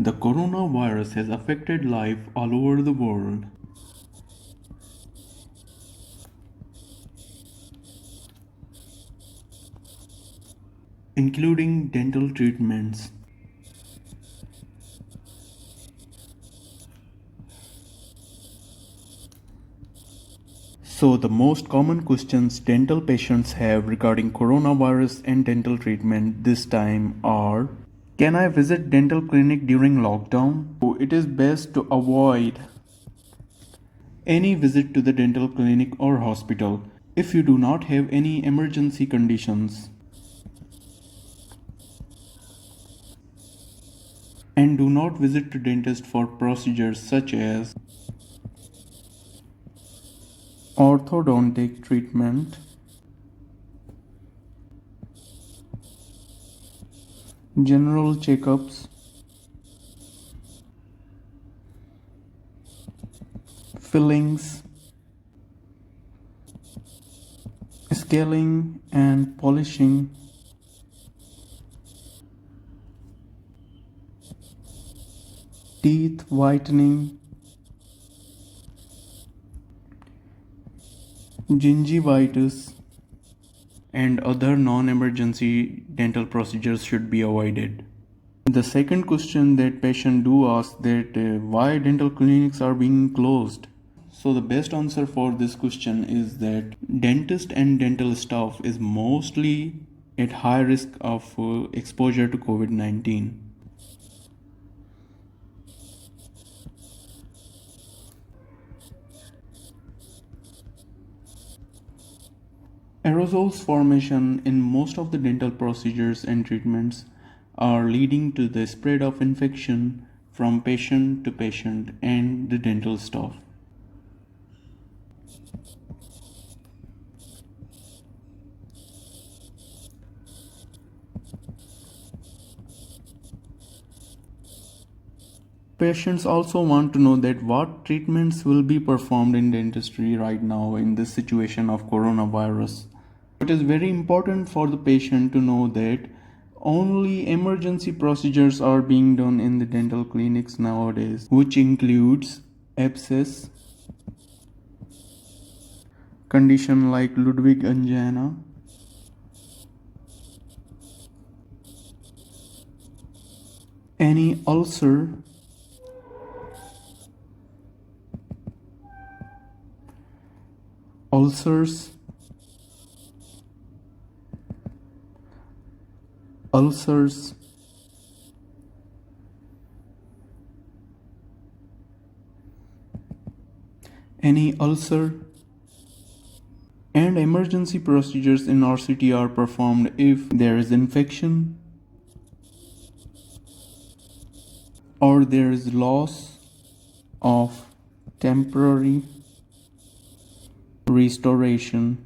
The coronavirus has affected life all over the world. Including dental treatments. So the most common questions dental patients have regarding coronavirus and dental treatment this time are: can I visit dental clinic during lockdown? So it is best to avoid any visit to the dental clinic or hospital if you do not have any emergency conditions. And do not visit to dentist for procedures such as orthodontic treatment, general checkups, fillings, scaling and polishing, teeth whitening, gingivitis, and other non-emergency dental procedures should be avoided. The second question that patients do ask that why dental clinics are being closed. So the best answer for this question is that dentist and dental staff is mostly at high risk of exposure to COVID-19. Aerosols formation in most of the dental procedures and treatments are leading to the spread of infection from patient to patient and the dental staff. Patients also want to know that what treatments will be performed in dentistry right now in this situation of coronavirus. It is very important for the patient to know that only emergency procedures are being done in the dental clinics nowadays, which includes abscess, condition like Ludwig angina, any ulcer, ulcers, any ulcer, and emergency procedures in RCT are performed if there is infection or there is loss of temporary restoration.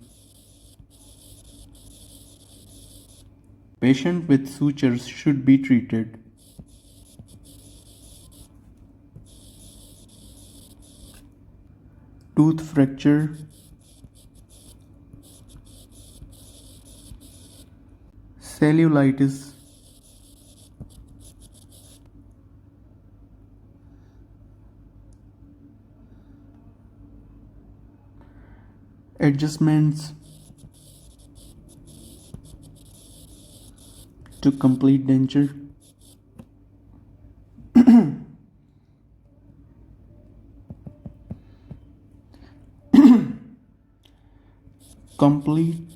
Patient with sutures should be treated. Tooth fracture, cellulitis, adjustments to complete denture, complete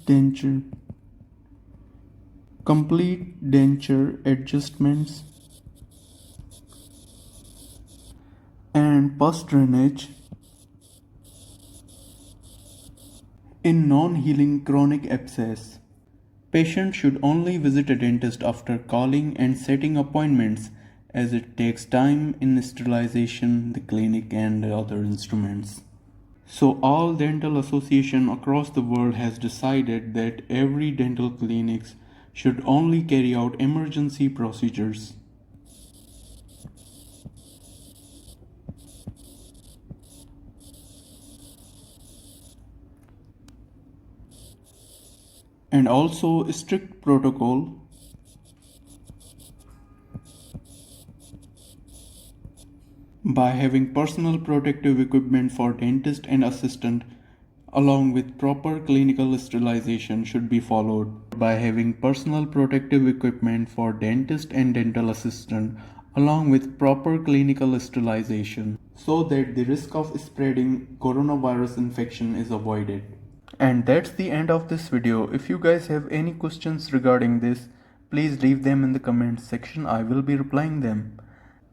denture adjustments, and pus drainage in non-healing chronic abscess. Patients should only visit a dentist after calling and setting appointments, as it takes time in sterilization, the clinic, and other instruments. So all dental association across the world has decided that every dental clinics should only carry out emergency procedures. And also strict protocol by having personal protective equipment for dentist and assistant along with proper clinical sterilization should be followed. By having personal protective equipment for dentist and dental assistant along with proper clinical sterilization so that the risk of spreading coronavirus infection is avoided. And that's the end of this video. If you guys have any questions regarding this, please leave them in the comments section. I will be replying them.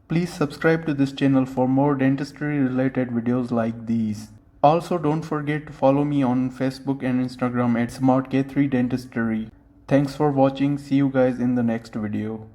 Please subscribe to this channel for more dentistry related videos like these. Also don't forget to follow me on Facebook and Instagram at SmartK3Dentistry. Thanks for watching. See you guys in the next video.